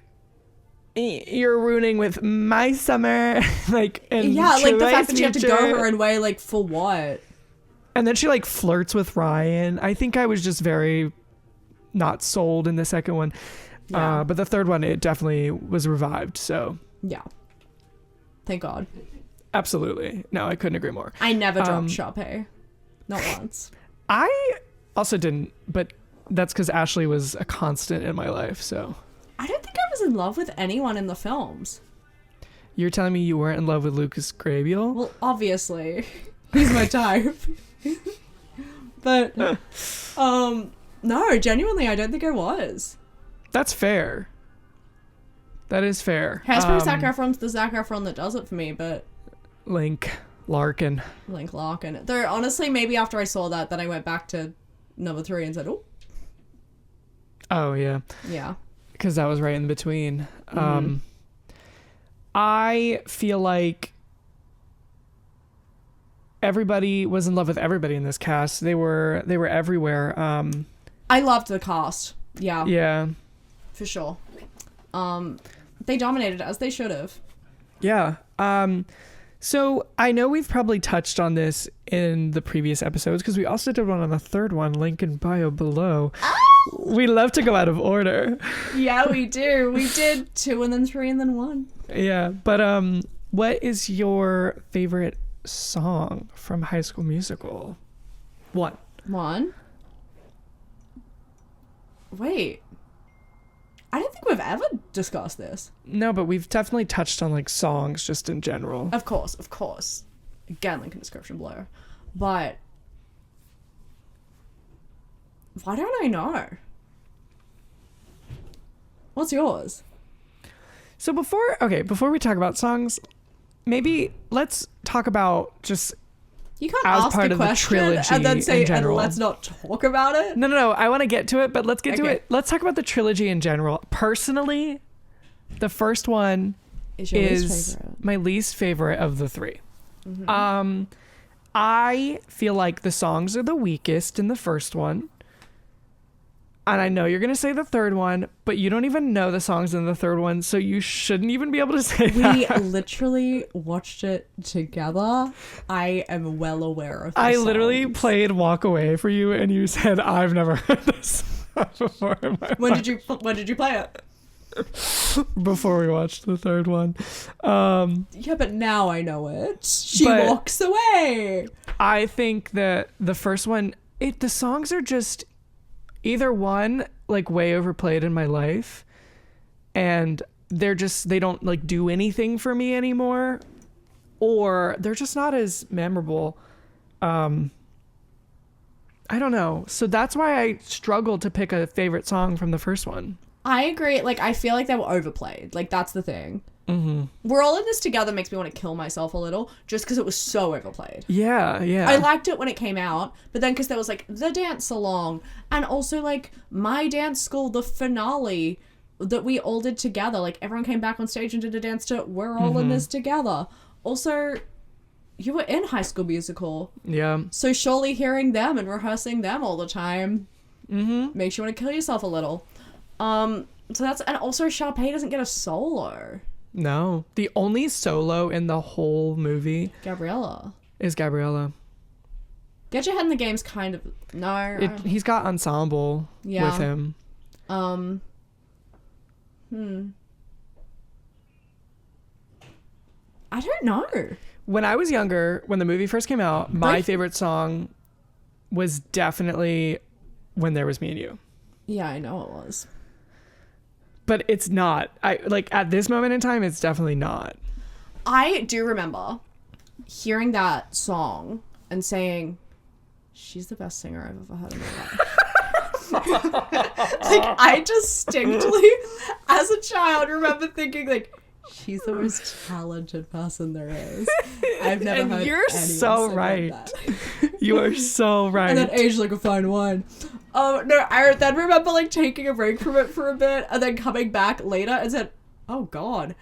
you're ruining with my summer, like, and yeah, like the fact that you have to go her own way, like, for what? And then she like flirts with Ryan. I think I was just very not sold in the second one. Yeah. But the third one, it definitely was revived. So yeah, thank God. Absolutely. No, I couldn't agree more. I never dropped Sharpay, not once. I also didn't, but that's because Ashley was a constant in my life. So I don't think I was in love with anyone in the films. You're telling me you weren't in love with Lucas Grabeel? Well, obviously. He's my type. But, no, genuinely, I don't think I was. That's fair. That is fair. Hairspray Zac Efron's the Zac Efron that does it for me, but... Link Larkin. Though, honestly, maybe after I saw that, then I went back to number 3 and said, oh. Oh, yeah. Yeah. Because that was right in between. Mm-hmm. I feel like everybody was in love with everybody in this cast. They were everywhere. I loved the cast. Yeah. Yeah. For sure. They dominated, as they should have. Yeah. So I know we've probably touched on this in the previous episodes because we also did one on the third one, link in bio below. We love to go out of order. Yeah, we do. We did 2 and then 3 and then 1. Yeah, but what is your favorite song from High School Musical? 1. Wait. I don't think we've ever discussed this. No, but we've definitely touched on like songs just in general. Of course. Again, link in description below. But why don't I know? What's yours? So before we talk about songs, maybe let's talk about just you can't as ask part a of the question trilogy and then say, in general. and let's not talk about it. No. I want to get to it, but let's get to Okay. it. Let's talk about the trilogy in general. Personally, the first one is my least favorite of the 3. Mm-hmm. I feel like the songs are the weakest in the first one. And I know you're going to say the third one, but you don't even know the songs in the third one, so you shouldn't even be able to say that. We literally watched it together. I am well aware of I songs. literally played Walk Away for you, and you said, I've never heard this song before in my When life. did you play it? Before we watched the third one. Yeah, but now I know it. She But- walks away. I think that the first one, the songs are just either one, like way overplayed in my life, and they don't like do anything for me anymore, or they're just not as memorable. I don't know. So that's why I struggled to pick a favorite song from the first one. I agree. Like, I feel like they were overplayed. Like, that's the thing. Mm-hmm. We're All in This Together makes me want to kill myself a little, just because it was so overplayed. Yeah. I liked it when it came out, but then because there was like the dance along, and also like my dance school, the finale that we all did together. Like, everyone came back on stage and did a dance to We're All in This Together. Also, you were in High School Musical. Yeah. So surely hearing them and rehearsing them all the time makes you want to kill yourself a little. So that's, and also Sharpay doesn't get a solo. No. The only solo in the whole movie Gabriella. is Gabriella. Get Your Head in the Game's kind of, no. He's got ensemble with him. I don't know. When I was younger, when the movie first came out, my favorite song was definitely When There Was Me and You. Yeah, I know it was. But it's not. At this moment in time, it's definitely not. I do remember hearing that song and saying, she's the best singer I've ever heard in my life. Like, I distinctly, as a child, remember thinking, like, she's the most talented person there is. I've never heard you're anyone so sing right. like that. You are so right. And then aged like a fine wine. No, I then remember like taking a break from it for a bit and then coming back later and said, oh God.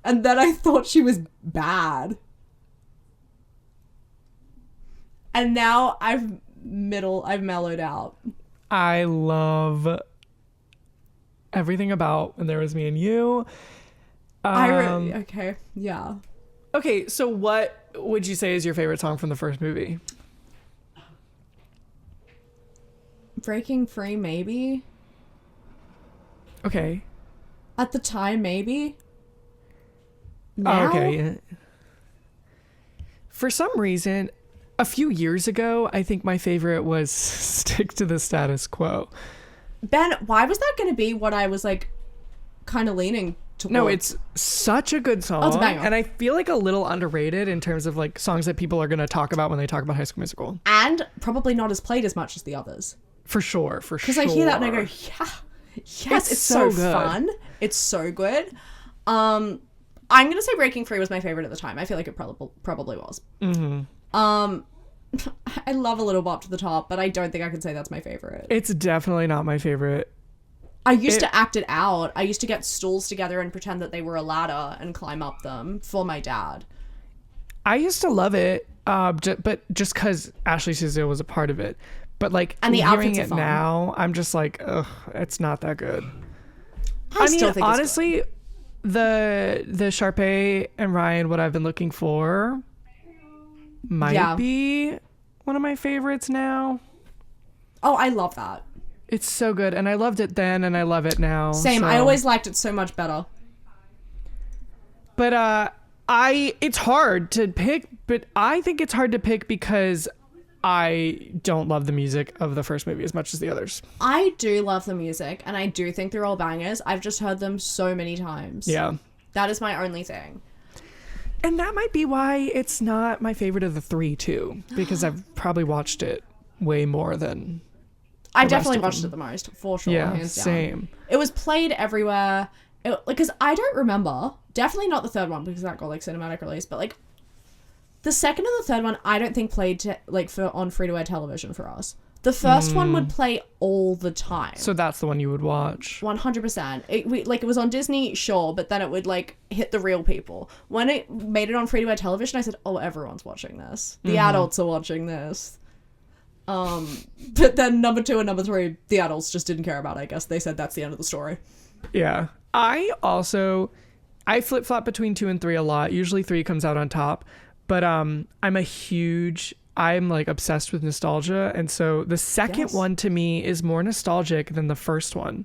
And then I thought she was bad. And now I've mellowed out. I love everything about When There Was Me and You. Okay, yeah. Okay, so what would you say is your favorite song from the first movie? Breaking Free, maybe. Okay. At the time, maybe. Now? Oh, okay. Yeah. For some reason, a few years ago, I think my favorite was Stick to the Status Quo. Ben, why was that going to be what I was like kind of leaning towards? No, it's such a good song. Oh, it's a banger. And I feel like a little underrated in terms of like songs that people are going to talk about when they talk about High School Musical. And probably not as played as much as the others. For sure. Because I hear that and I go, yeah, yes, it's so good. fun. It's so good. I'm gonna say Breaking Free was my favorite at the time. I feel like it probably was. Mm-hmm. I love A Little Bop to the Top, but I don't think I could say that's my favorite. It's definitely not my favorite. I used to act it out. I used to get stools together and pretend that they were a ladder and climb up them for my dad. I used to love it, but just because Ashley Tisdale was a part of it. But like, and the hearing it now, I'm just like, ugh, it's not that good. I mean, honestly, the Sharpay and Ryan, What I've Been Looking For, might be one of my favorites now. Oh, I love that. It's so good, and I loved it then, and I love it now. Same. So. I always liked it so much better. But it's hard to pick. But I think it's hard to pick because I don't love the music of the first movie as much as the others. I do love the music, and I do think they're all bangers. I've just heard them so many times. Yeah, that is my only thing. And that might be why it's not my favorite of the three too, because I've probably watched it way more than. I definitely watched it the most, for sure. Yeah, hands down. Same. It was played everywhere. Because I don't remember. Definitely not the third one because that got like cinematic release. But like the second and the third one, I don't think played on free to air television for us. The first one would play all the time. So that's the one you would watch. 100%. It was on Disney, sure, but then it would like hit the real people. When it made it on free to air television, I said, "Oh, everyone's watching this. The adults are watching this." But then number 2 and number 3, the adults just didn't care about it, I guess. They said that's the end of the story. Yeah. I flip-flop between 2 and 3 a lot. Usually 3 comes out on top. But I'm like obsessed with nostalgia. And so the second one to me is more nostalgic than the first one.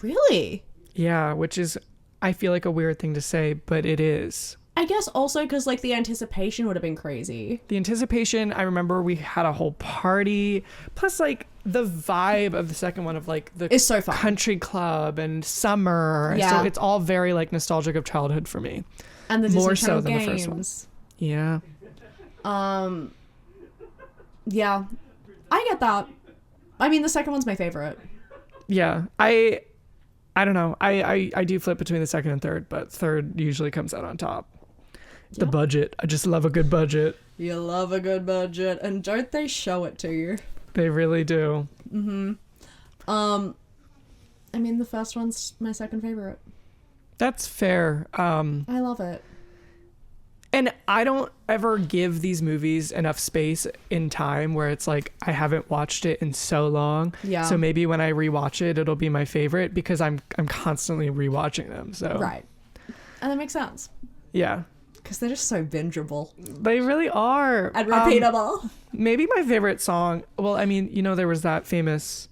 Really? Yeah, which is, I feel like a weird thing to say, but it is. I guess also because like the anticipation would have been crazy. The anticipation, I remember we had a whole party. Plus like the vibe of the second one of like the is so fun. Country club and summer. Yeah. So it's all very like nostalgic of childhood for me. And the Disney more Channel so than games. The first one. Yeah. Yeah. I get that. I mean, the second one's my favorite. Yeah. I don't know. I do flip between the second and third, but third usually comes out on top. The budget. I just love a good budget. You love a good budget, and don't they show it to you? They really do. Mm-hmm. I mean, the first one's my second favorite. That's fair. I love it. And I don't ever give these movies enough space in time where it's like I haven't watched it in so long. Yeah. So maybe when I rewatch it, it'll be my favorite because I'm constantly rewatching them. So right. And that makes sense. Yeah. Because they're just so bingeable. They really are. And repeatable. Maybe my favorite song. Well, I mean, there was that famous.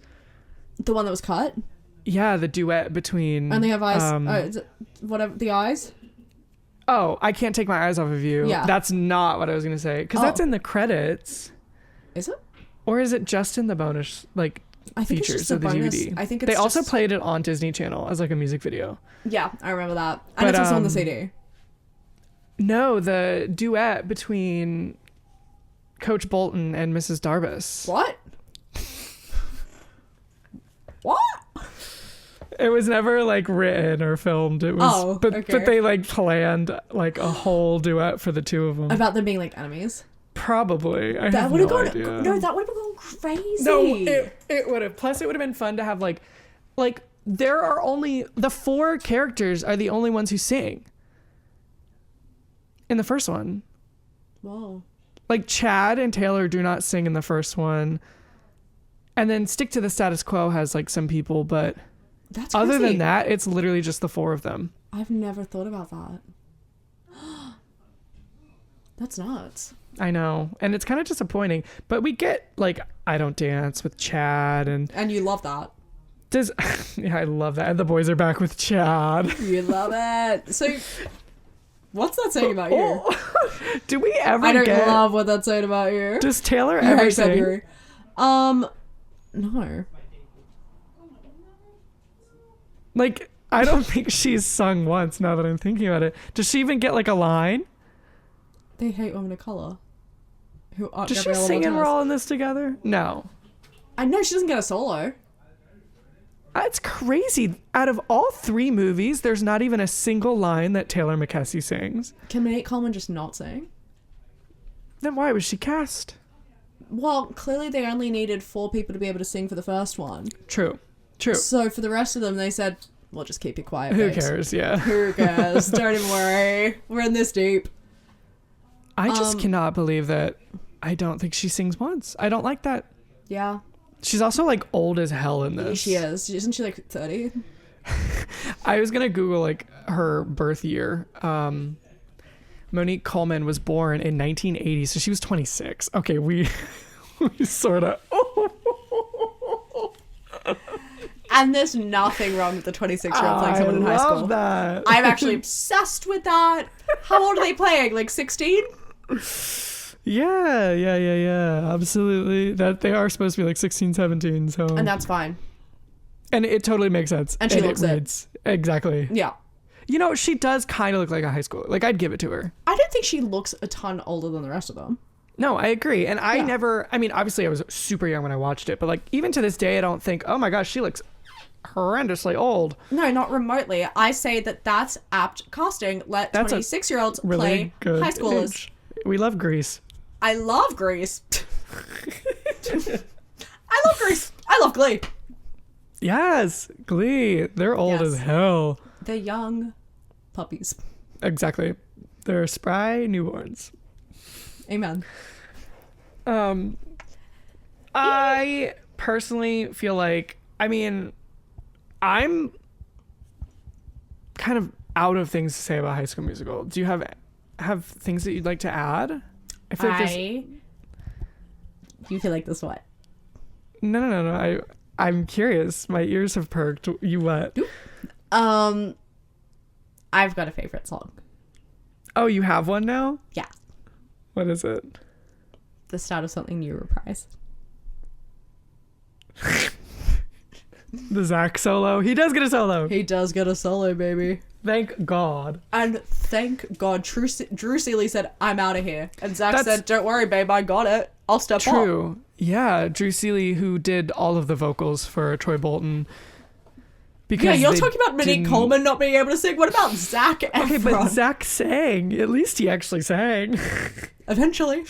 The one that was cut? Yeah, the duet between. And they have eyes. Is it whatever the eyes. Oh, I Can't Take My Eyes Off of You. Yeah. That's not what I was gonna say because that's in the credits. Is it? Or is it just in the bonus features of the DVD? I think it's they also played it on Disney Channel as like a music video. Yeah, I remember that. And it's also on the CD. No, the duet between Coach Bolton and Mrs. Darbus. What? What? It was never like written or filmed. It was, but they like planned like a whole duet for the two of them. About them being like enemies. Probably. That would have gone. No, that would have gone crazy. No, it would have. Plus, it would have been fun to have like there are only the 4 characters are the only ones who sing. In the first one. Whoa. Like Chad and Taylor do not sing in the first one. And then Stick to the Status Quo has like some people, but that's other than that, it's literally just the 4 of them. I've never thought about that. That's nuts. I know. And it's kind of disappointing. But we get like I Don't Dance with Chad and you love that. Yeah, I love that. And the boys are back with Chad. You love it. So what's that saying about you? Do we ever I don't love what that's saying about you. Does Taylor ever sing? No. Like, I don't think she's sung once now that I'm thinking about it. Does she even get like a line? They hate women of color. Does she sing and We're All in This Together? No. I know she doesn't get a solo. That's crazy. Out of all 3 movies, there's not even a single line that Taylor McKessie sings. Can Nate Coleman just not sing? Then why was she cast? Well, clearly they only needed 4 people to be able to sing for the first one. True. True. So for the rest of them, they said, we'll just keep it quiet, Who babes. cares? Yeah. Who cares? Don't even worry. We're in this deep. I just cannot believe that I don't think she sings once. I don't like that. Yeah. She's also like old as hell in this. She is. Isn't she like 30? I was gonna Google like her birth year. Monique Coleman was born in 1980, so she was 26. Okay, we sort of. And there's nothing wrong with the 26-year-old playing someone in high school. I love that. I'm actually obsessed with that. How old are they playing? Like 16? Yeah. Absolutely. That they are supposed to be like 16, 17. So. And that's fine. And it totally makes sense. And she looks it. Exactly. Yeah. You know, she does kind of look like a high schooler. Like, I'd give it to her. I don't think she looks a ton older than the rest of them. No, I agree. And I mean, obviously I was super young when I watched it, but like, even to this day, I don't think, oh my gosh, she looks horrendously old. No, not remotely. I say that that's apt casting. Let 26-year-olds really play high schoolers. Age. We love Grease. I love Grease. I love Grease. I love Glee. Yes, Glee. They're old as hell. They're young puppies. Exactly. They're spry newborns. Amen. I personally feel like, I mean, I'm kind of out of things to say about High School Musical. Do you have things that you'd like to add? I feel like You feel like this what? No. I'm curious. My ears have perked. You what? I've got a favorite song. Oh, you have one now? Yeah. What is it? The Start of Something New reprise. The Zach solo. He does get a solo. He does get a solo, baby. Thank God. And thank God, Drew Seeley said, I'm out of here. And Zach said, don't worry, babe, I got it. I'll step up. True. Yeah, Drew Seeley, who did all of the vocals for Troy Bolton. Because you're talking about Monique Coleman not being able to sing. What about Zach Efron? Okay, but Zach sang. At least he actually sang. Eventually.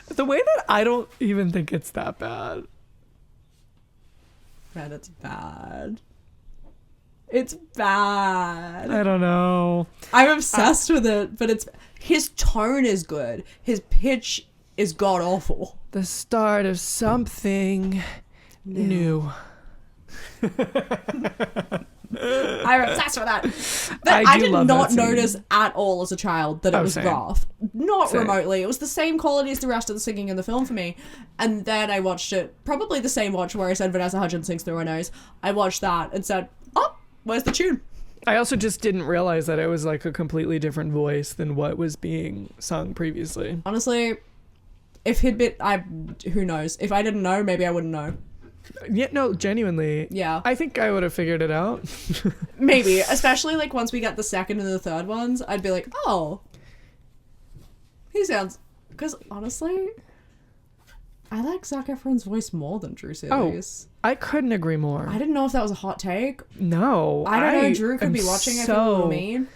The way that I don't even think it's that bad. Man, it's bad. It's bad. I don't know. I'm obsessed with it, but his tone is good. His pitch is god awful. The start of something new. I'm obsessed with that. But I did not notice at all as a child that it was rough. Not remotely. It was the same quality as the rest of the singing in the film for me. And then I watched it, probably the same watch where I said Vanessa Hudgens sings through her nose. I watched that and said, oh, where's the tune? I also just didn't realize that it was like a completely different voice than what was being sung previously. Honestly, if he'd been, who knows? If I didn't know, maybe I wouldn't know. Yeah, no, genuinely. Yeah. I think I would have figured it out. Maybe, especially like once we got the second and the third ones, I'd be like, oh, he sounds, because honestly, I like Zac Efron's voice more than Drew Seeley's. Oh, I couldn't agree more. I didn't know if that was a hot take. No. I don't know. Drew could be watching. I feel what I mean.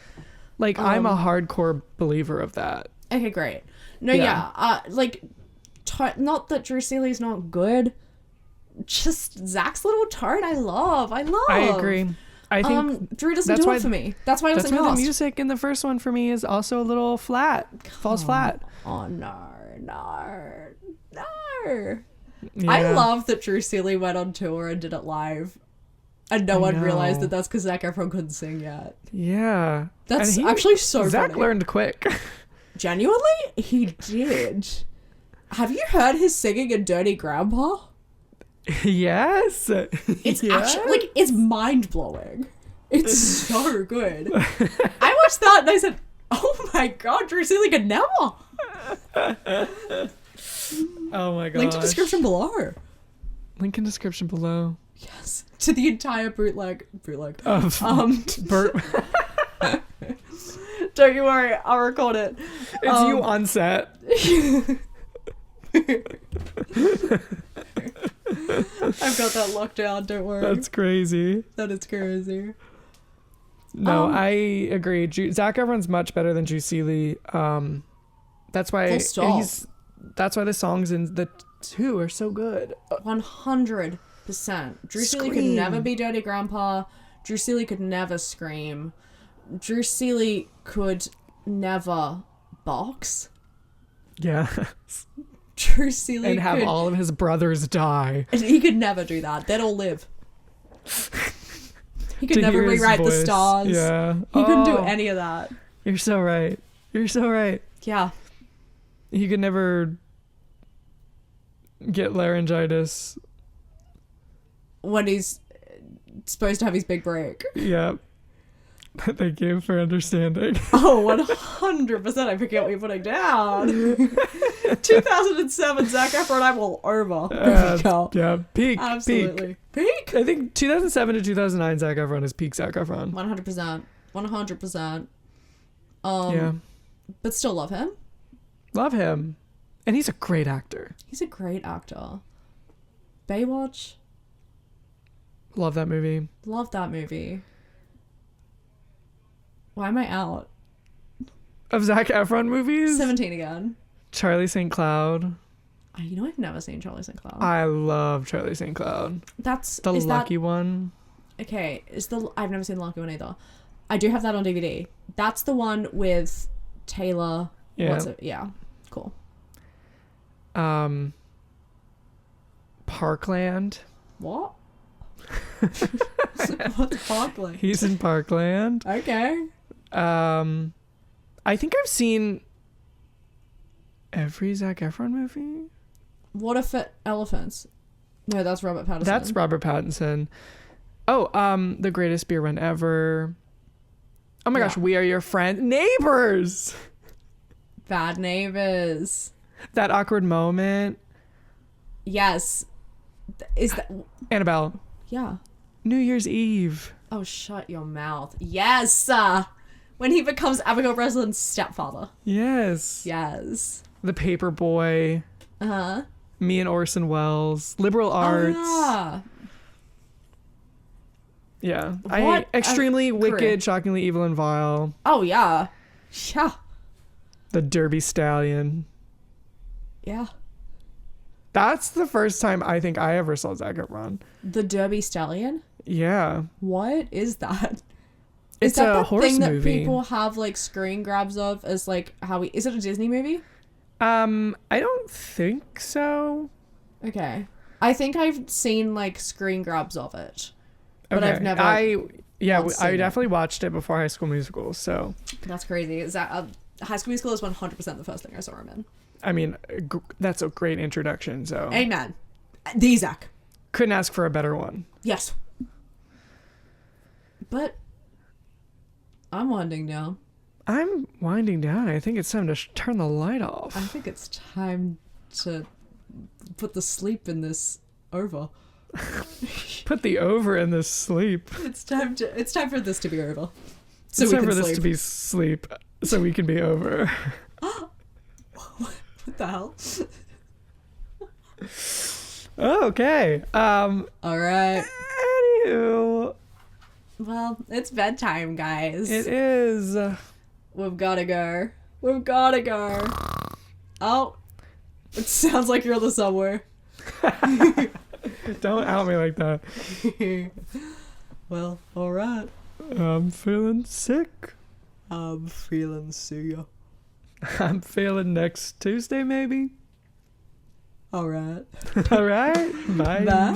Like, I'm a hardcore believer of that. Okay, great. No, yeah. Like, not that Drew Seeley's not good. Just Zach's little tone I love. I agree. I think Drew doesn't do it for me. That's why I wasn't cast. That's why the music in the first one for me is also a little flat. Falls flat. Oh, no. Yeah. I love that Drew Seeley went on tour and did it live. And no one realized that that's because Zac Efron couldn't sing yet. Yeah. That's actually so Zach funny. learned quick. Genuinely? He did. Have you heard his singing in Dirty Grandpa? Yes. It's actually, like, it's mind-blowing. It's so good. I watched that and I said, oh my God, Drew Seeley could never. Oh my God. Link to description below. Link in description below. Yes. To the entire bootleg. Of Bert. Don't you worry, I'll record it. It's you on set. I've got that locked down, don't worry. That's crazy. That is crazy. No, I agree. Zac Efron's much better than Drew Seeley. That's why that's why the songs in the two are so good. 100%. Drew Seeley could never be Dirty Grandpa. Drew Seeley could never scream. Drew Seeley could never box. Yeah. Drew Seeley and have all of his brothers die. He could never do that. They'd all live. He could never rewrite the stars. Yeah. He couldn't do any of that. You're so right. Yeah. He could never get laryngitis. When he's supposed to have his big break. Yeah. Thank you for understanding. Oh, 100%. I forget what you're putting down. 2007, Zac Efron, I'm all over. Yeah, peak. Absolutely. Peak? I think 2007 to 2009, Zac Efron is peak Zac Efron. 100%. Yeah. But still love him. Love him. And he's a great actor. He's a great actor. Baywatch. Love that movie. Love that movie. Why am I out? Of Zac Efron movies? 17 again. Charlie St. Cloud. You know, I've never seen Charlie St. Cloud. I love Charlie St. Cloud. That's the lucky one. Okay, I've never seen the lucky one either. I do have that on DVD. That's the one with Taylor. Yeah. What's it? Yeah. Cool. Parkland. What? What's Parkland? He's in Parkland. Okay. I think I've seen every Zac Efron movie. What if elephants? No, that's Robert Pattinson. That's Robert Pattinson. Oh, The Greatest Beer Run Ever. Oh my gosh, We Are Your Friends. Neighbors. Bad Neighbors. That awkward moment. Yes. Is that Annabel. Yeah. New Year's Eve. Oh, shut your mouth. Yes. When he becomes Abigail Breslin's stepfather. Yes. Yes. The Paperboy. Uh-huh. Me and Orson Welles. Liberal arts. Oh, yeah. Extremely wicked, shockingly evil and vile. Oh, yeah. Yeah. The Derby Stallion. Yeah. That's the first time I think I ever saw Zac Efron. The Derby Stallion? Yeah. What is that? It's a horse thing movie. That people have like screen grabs of as like is it a Disney movie? I don't think so. Okay. I think I've seen like screen grabs of it. But okay. I've never I definitely watched it before High School Musical, so that's crazy. Is that High School Musical is 100% the first thing I saw him in. I mean, that's a great introduction, so amen. The Zac. Couldn't ask for a better one. Yes. But I'm winding down. I'm winding down. I think it's time to turn the light off. I think it's time to put the sleep in this over. Put the over in this sleep. It's time for this to be over. So it's time for this to be sleep, so we can be over. What the hell? Okay. All right. Anywho. Well, it's bedtime, guys. It is. We've gotta go. Oh. It sounds like you're on the subway. Don't out me like that. Well, alright. I'm feeling sick. I'm feeling see ya. I'm feeling next Tuesday, maybe. Alright. Alright. Bye. Bye.